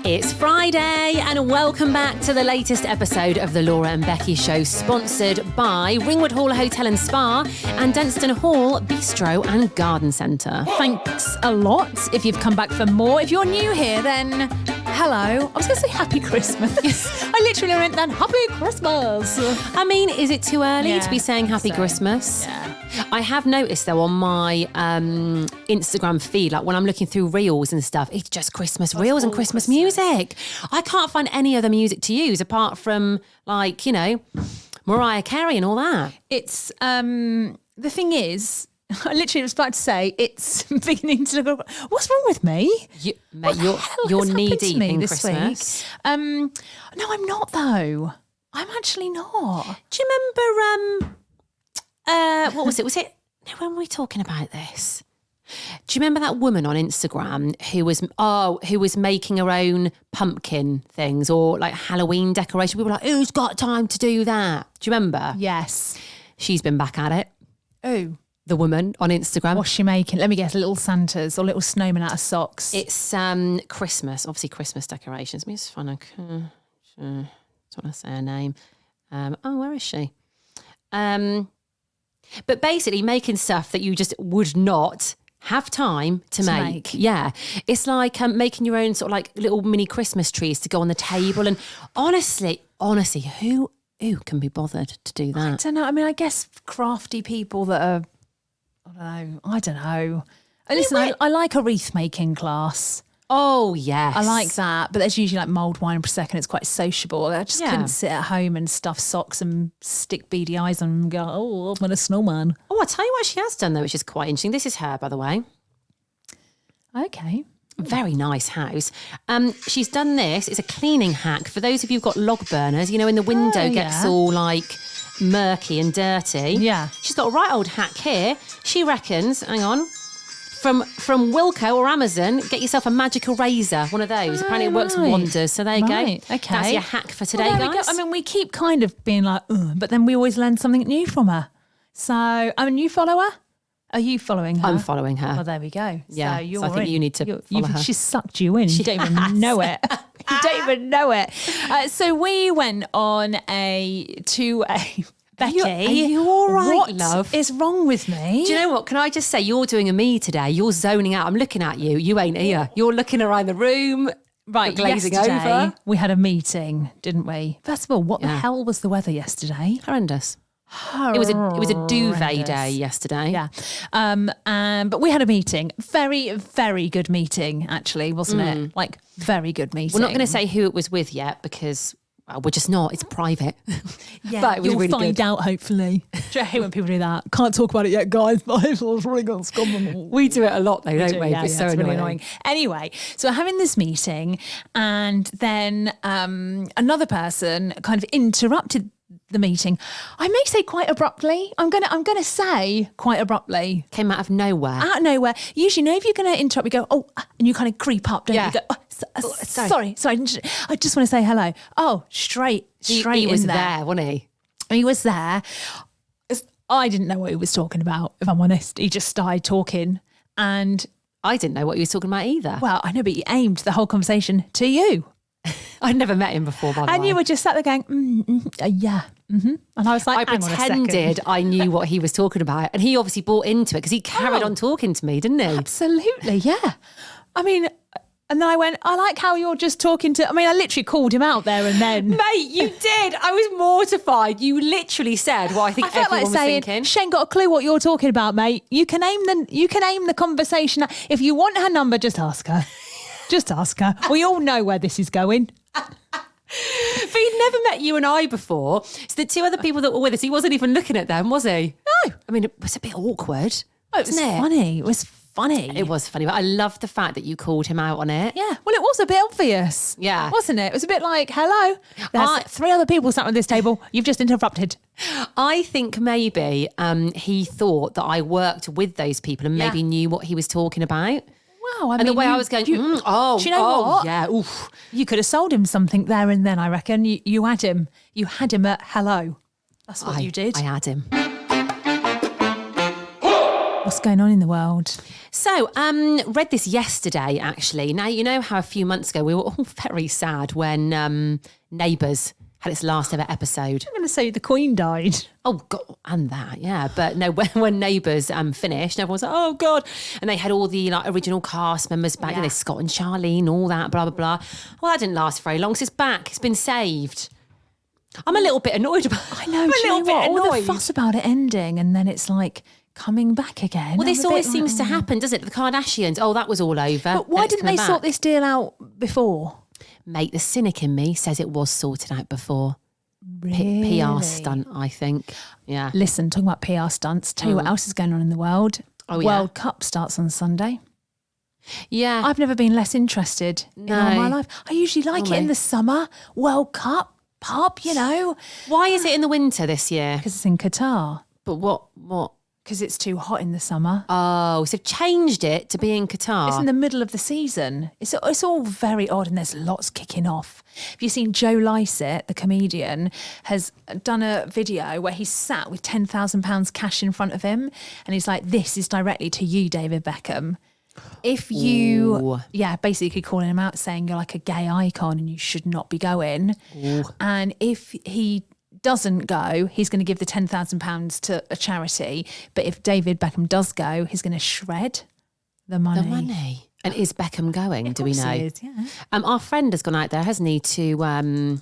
It's Friday and welcome back to the latest episode of the Laura and Becky Show, sponsored by Ringwood Hall Hotel and Spa and Dunstan Hall Bistro and Garden Centre. Thanks a lot if you've come back for more. If you're new here, then hello. I was going to say Happy Christmas. I literally meant then Happy Christmas. I mean, is it too early to be saying Happy Christmas? Yeah. I have noticed though on my Instagram feed, like when I'm looking through reels and stuff, it's just Christmas reels and Christmas music. I can't find any other music to use apart from like, you know, Mariah Carey and all that. It's, the thing is, I literally was about to say, it's beginning to look, what's wrong with me? Mate, you're knee deep in this Christmas. Week? No, I'm not though. I'm actually not. Do you remember, what was it? No, when were we talking about this? Do you remember that woman on Instagram who was making her own pumpkin things or like Halloween decoration? We were like, who's got time to do that? Do you remember? Yes. She's been back at it. Oh. The woman on Instagram. What's she making? Let me guess, little Santas or little snowmen out of socks. It's Christmas, obviously Christmas decorations. Let me just find just want to say her name. Where is she? But basically making stuff that you just would not have time to make. Yeah. It's like making your own sort of like little mini Christmas trees to go on the table. And honestly, who can be bothered to do that? I don't know. I mean, I guess crafty people that are, I don't know. Listen, I like a wreath making class. Oh, yes. I like that. But there's usually like mulled wine per second. It's quite sociable. I just couldn't sit at home and stuff socks and stick beady eyes on and go, oh, I'm a snowman. Oh, I'll tell you what she has done though, which is quite interesting. This is her, by the way. Okay. Very nice house. She's done this. It's a cleaning hack. For those of you who've got log burners, you know, when the window gets all like murky and dirty. Yeah. She's got a right old hack here. She reckons, hang on, from Wilko or Amazon, get yourself a magical razor, one of those. Apparently it works wonders. So there you go. Okay. That's your hack for today, Well, guys. I mean, we keep kind of being like, but then we always learn something new from her. So, I'm a new follower. Are you following her? I'm following her. Well, there we go. Yeah, so, you're so I think you need to follow her. She's sucked you in. You don't even know it. You don't even know it. So we went on to a Becky. Are you all right, love? What is wrong with me? Do you know what? Can I just say, you're doing a me today. You're zoning out. I'm looking at you. You ain't here. You're looking around the room. Right, glazing yesterday, over. we had a meeting, didn't we? First of all, what the hell was the weather yesterday? Horrendous. It was a duvet day yesterday. Yeah. But we had a meeting. Very, very good meeting, actually, wasn't it? Like, very good meeting. We're not going to say who it was with yet because we're just not. It's private. Yeah, but it was you'll really find good. out, hopefully. I hate when people do that. Can't talk about it yet, guys, but it's really going to We do it a lot though, don't we? Yeah, It's so it's really annoying. annoying. Anyway, so we're having this meeting and then another person kind of interrupted the meeting. I may say quite abruptly. I'm gonna say quite abruptly. Came out of nowhere. Out of nowhere. Usually, you know, if you're going to interrupt, you go, oh, and you kind of creep up, don't Yeah. you? You go, sorry. I just want to say hello. Oh, straight He in was there. there, wasn't he? He was there. I didn't know what he was talking about, if I'm honest. He just started talking and... I didn't know what he was talking about either. Well, I know, but he aimed the whole conversation to you. I'd never met him before, by the way. And you were just sat there going, yeah. Mm-hmm. And I was like, I hang on a pretended second. I knew what he was talking about. And he obviously bought into it because he carried on talking to me, didn't he? Absolutely, yeah. I mean, and then I went, I like how you're just talking to... I mean, I literally called him out there and then. Mate, you did. I was mortified. You literally said what I think I felt everyone like was saying, thinking. Shane got a clue what you're talking about, mate. You can aim the conversation. If you want her number, just ask her. Just ask her. We all know where this is going. But he'd never met you and I before. So the two other people that were with us, he wasn't even looking at them, was he? No. I mean, it was a bit awkward. Oh, it was wasn't funny. It was funny. It was funny, but I love the fact that you called him out on it. Yeah, well, it was a bit obvious. Yeah. Wasn't it? It was a bit like, hello, there's 3 other people sat at this table. You've just interrupted. I think maybe he thought that I worked with those people and maybe knew what he was talking about. Wow. I And mean, the way I was going, do you know what? Yeah, oof. You could have sold him something there and then, I reckon. You had him. You had him at hello. That's what you did. I had him. What's going on in the world? So, read this yesterday, actually. Now, you know how a few months ago we were all very sad when Neighbours had its last ever episode. I'm going to say the Queen died. Oh, God, and that, yeah. But no, when Neighbours finished, everyone was like, oh, God. And they had all the original cast members back. Yeah. You know, Scott and Charlene, all that, blah, blah, blah. Well, that didn't last very long. So it's back. It's been saved. I'm a little bit annoyed about it. I know, do you know what? All the fuss about it ending and then it's like coming back again. Well, this always seems to happen, doesn't it? The Kardashians, oh, that was all over. But why didn't they sort this deal out before? Mate, the cynic in me says it was sorted out before. Really? PR stunt, I think. Yeah. Listen, talking about PR stunts, tell you what else is going on in the world. Oh, yeah. World Cup starts on Sunday. Yeah. I've never been less interested in all my life. I usually like it in the summer. World Cup, pub, you know. Why is it in the winter this year? Because it's in Qatar. But what? Because it's too hot in the summer. Oh, so they've changed it to be in Qatar. It's in the middle of the season. It's all very odd and there's lots kicking off. Have you seen Joe Lycett, the comedian, has done a video where he's sat with £10,000 cash in front of him and he's like, this is directly to you, David Beckham. If you, basically calling him out saying you're like a gay icon and you should not be going. Ooh. And if he doesn't go, he's going to give the £10,000 to a charity. But if David Beckham does go, he's going to shred the money. The money. And is Beckham going? Do we know? He is, yeah. Our friend has gone out there, hasn't he, to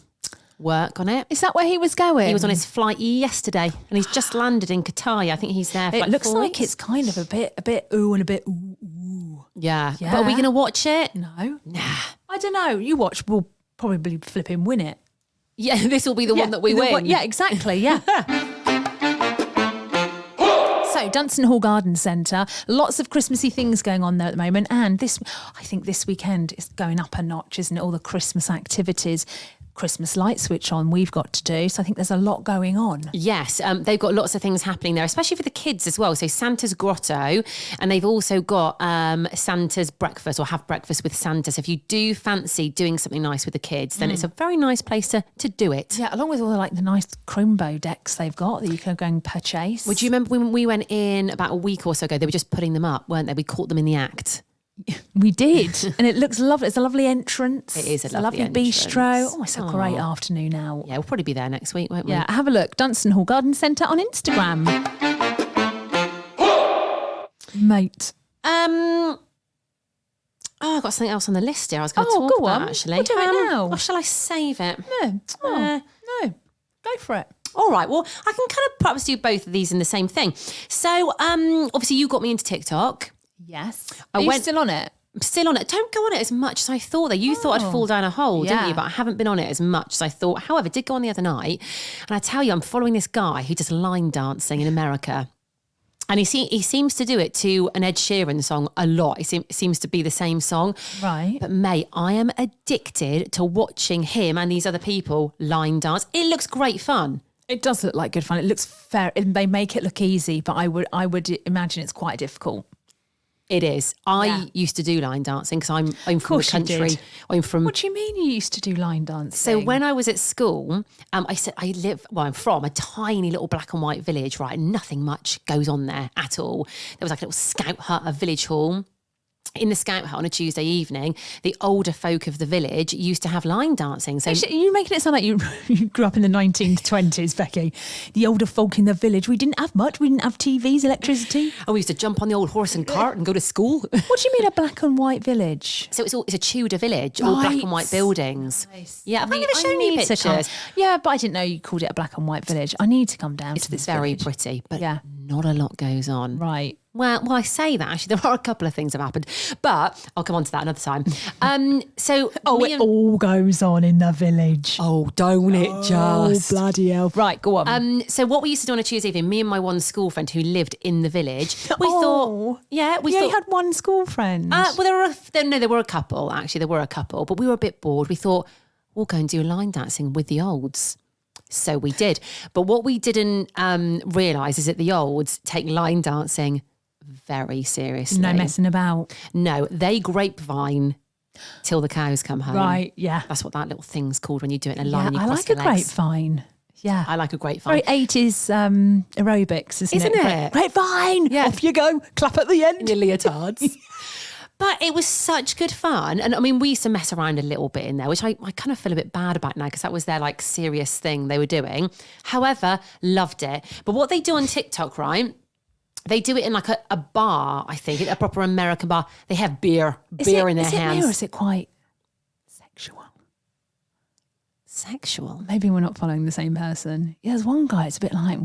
work on it. Is that where he was going? He was on his flight yesterday, and he's just landed in Qatar. I think he's there. For it like looks 4 like weeks. it's kind of a bit ooh and a bit ooh. Yeah. But are we going to watch it? No. Nah. I don't know. You watch, we'll probably flipping win it. Yeah, this will be the one that we win. Yeah, exactly. Yeah. So, Dunstan Hall Garden Centre, lots of Christmassy things going on there at the moment. And I think this weekend is going up a notch, isn't it? All the Christmas activities. Christmas light switch on we've got to do. So I think there's a lot going on. Yes, they've got lots of things happening there, especially for the kids as well. So Santa's Grotto, and they've also got Santa's Breakfast or Have Breakfast with Santa. So if you do fancy doing something nice with the kids, then it's a very nice place to do it. Yeah, along with all the nice Chromebow decks they've got that you can go and purchase. Would you remember when we went in about a week or so ago, they were just putting them up, weren't they? We caught them in the act. We did, and it looks lovely. It's a lovely entrance. It is it's a lovely bistro. Oh, it's a great afternoon out. Yeah, we'll probably be there next week, won't we? Yeah, have a look. Dunstan Hall Garden Centre on Instagram. Mate. Oh, I've got something else on the list here. I was going to talk go about on. actually. We'll do it now. Or shall I save it? No. No. Go for it. All right. Well, I can kind of perhaps do both of these in the same thing. So, obviously, you got me into TikTok. Yes. Are you still on it? I'm still on it. Don't go on it as much as I thought. Though you thought I'd fall down a hole, didn't you? But I haven't been on it as much as I thought. However, I did go on the other night, and I tell you, I'm following this guy who does line dancing in America. And he seems to do it to an Ed Sheeran song a lot. It seems to be the same song. Right. But mate, I am addicted to watching him and these other people line dance. It looks great fun. It does look like good fun. It looks fair. They make it look easy, but I would imagine it's quite difficult. It is. I used to do line dancing because I'm from the country. I'm from. What do you mean you used to do line dancing? So when I was at school, I'm from a tiny little black and white village, right? Nothing much goes on there at all. There was like a little scout hut, a village hall. In the scout hut on a Tuesday evening, the older folk of the village used to have line dancing. So you're making it sound like you grew up in the 1920s, Becky. The older folk in the village. We didn't have much. We didn't have TVs, electricity. we used to jump on the old horse and cart and go to school. What do you mean a black and white village? So it's a Tudor village, all black and white buildings. Nice. Yeah, I've never shown you pictures. Yeah, but I didn't know you called it a black and white village. I need to come down to this It's very village. pretty, but not a lot goes on. Right. Well, I say that actually, there are a couple of things have happened, but I'll come on to that another time. So, it all goes on in the village. Oh, don't it just? Oh, bloody hell! Right, go on. So, what we used to do on a Tuesday evening, me and my one school friend who lived in the village, we thought, you had one school friend. Well, there were a couple actually. There were a couple, but we were a bit bored. We thought we'll go and do line dancing with the olds. So we did, but what we didn't realise is that the olds take line dancing very seriously. No messing about. No, they grapevine till the cows come home. Right, yeah. That's what that little thing's called when you do it in a line. Yeah, And you I cross like the a legs. grapevine. Yeah. I like a grapevine. Very 80s aerobics, isn't it? Grapevine. Yeah. Off you go. Clap at the end. Your leotards. But it was such good fun. And I mean, we used to mess around a little bit in there, which I kind of feel a bit bad about now because that was their like serious thing they were doing. However, loved it. But what they do on TikTok, right? They do it in like a bar, I think, a proper American bar. They have beer in their hands. Is it me or is it quite sexual? Sexual? Maybe we're not following the same person. Yeah, there's one guy, it's a bit like,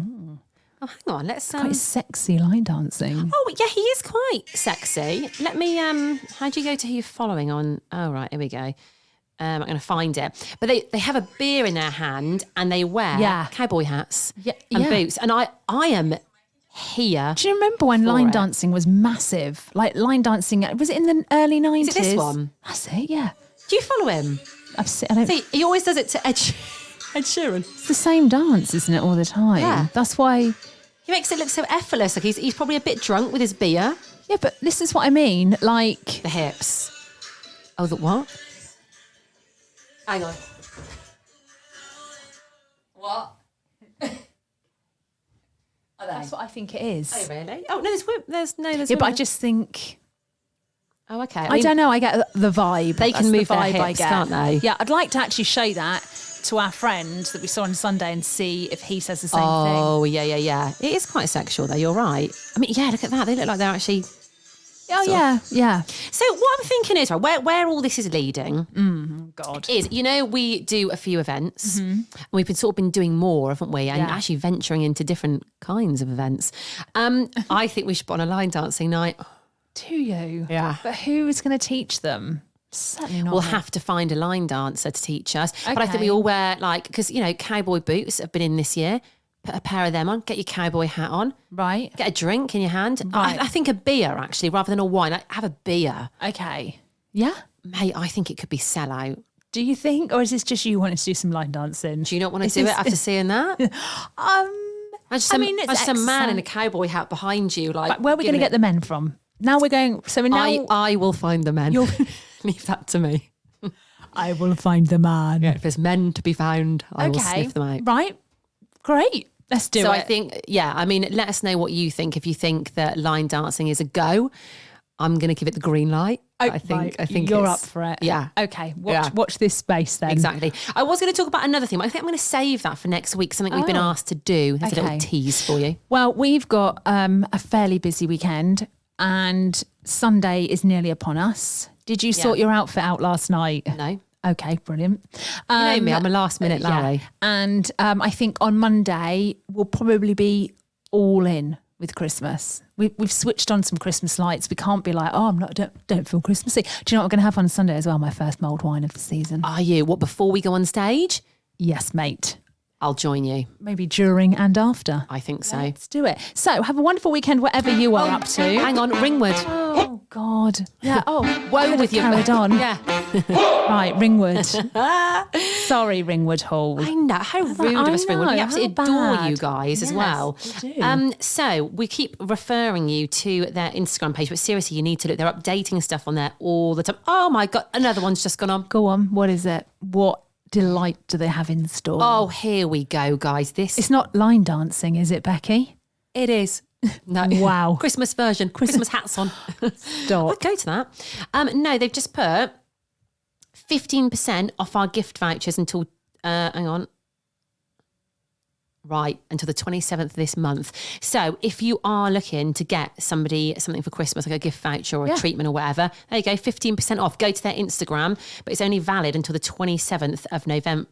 Oh, hang on. Let's quite sexy line dancing. Oh, yeah, he is quite sexy. Let me how do you go to who you're following on? Oh, right, here we go. I'm going to find it. But they have a beer in their hand and they wear cowboy hats and boots. And I am here. Do you remember when line dancing was massive? Like line dancing, was it in the early 90s? Is it this one? That's it, yeah. Do you follow him? See, he always does it to Ed Sheeran. It's the same dance, isn't it, all the time? Yeah. That's why... He makes it look so effortless. Like he's probably a bit drunk with his beer. Yeah, but this is what I mean. Like... The hips. Oh, the what? Hang on. What? That's what I think it is. Oh, really? Oh, no, there's Yeah, but I just think... Oh, okay. I don't know. I get the vibe. They can That's move the their vibe I hips, get. can't they? Yeah, I'd like to actually show that to our friend that we saw on Sunday and see if he says the same thing. Oh, yeah. It is quite sexual, though. You're right. I mean, yeah, look at that. They look like they're actually... Oh, yeah. So what I'm thinking is, right, where all this is leading God. is, we do a few events. And we've been doing more, haven't we? And actually venturing into different kinds of events. I think we should put on a line dancing night. Do you? Yeah. But who is going to teach them? Certainly not. We'll have to find a line dancer to teach us. But I think we all wear, because, cowboy boots have been in this year. Put a pair of them on, get your cowboy hat on. Right. Get a drink in your hand. Right. I think a beer, actually, rather than a wine. Have a beer. Okay. Yeah? Mate, I think it could be sellout. Do you think? Or is this just you wanting to do some line dancing? Do you not want to do it after seeing that? It's a man in a cowboy hat behind you. Like, where are we going to get the men from? Now we're going... So now... I will find the men. Leave that to me. I will find the man. Yeah, if there's men to be found, I will sniff them out. Right. Great. Let's do it. So I think, let us know what you think. If you think that line dancing is a go, I'm going to give it the green light. I think you're up for it. Yeah. Okay. Watch this space then. Exactly. I was going to talk about another thing. I think I'm going to save that for next week. Something we've been asked to do. There's a little tease for you. Well, we've got a fairly busy weekend, and Sunday is nearly upon us. Did you sort your outfit out last night? No. Okay, brilliant. You know me, I'm a last minute Larry. Yeah. And I think on Monday we'll probably be all in with Christmas. We've switched on some Christmas lights. We can't be like, don't feel Christmassy. Do you know what I'm going to have on Sunday as well? My first mulled wine of the season. Are you? What, before we go on stage? Yes, mate. I'll join you. Maybe during and after. I think so. Let's do it. So have a wonderful weekend, whatever you are up to. Hang on, Ringwood. Oh, God. Yeah. Oh, woe with you. Carried on. Yeah. Right, Ringwood. Sorry, Ringwood Hall. I know. How rude of us, Ringwood. We absolutely adore you guys as well. We do. So we keep referring you to their Instagram page, but seriously, you need to look. They're updating stuff on there all the time. Oh, my God. Another one's just gone on. Go on. What is it? What delight do they have in store? Oh, here we go, guys. It's not line dancing, is it, Becky? It is. No. Wow. Christmas version. Christmas hats on. Stop. I'd go to that. No, they've just put 15% off our gift vouchers until, until the 27th of this month. So if you are looking to get somebody something for Christmas, like a gift voucher or a treatment or whatever, there you go, 15% off. Go to their Instagram, but it's only valid until the 27th of November.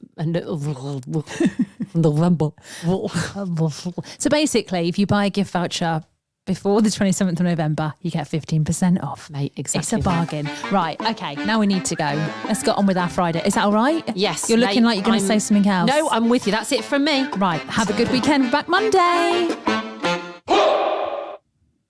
So basically, if you buy a gift voucher before the 27th of November, you get 15% off. Mate, exactly. It's a bargain. Right, okay, now we need to go. Let's get on with our Friday. Is that all right? Yes. You're looking like you're going to say something else. No, I'm with you. That's it from me. Right, have a good weekend. Back Monday.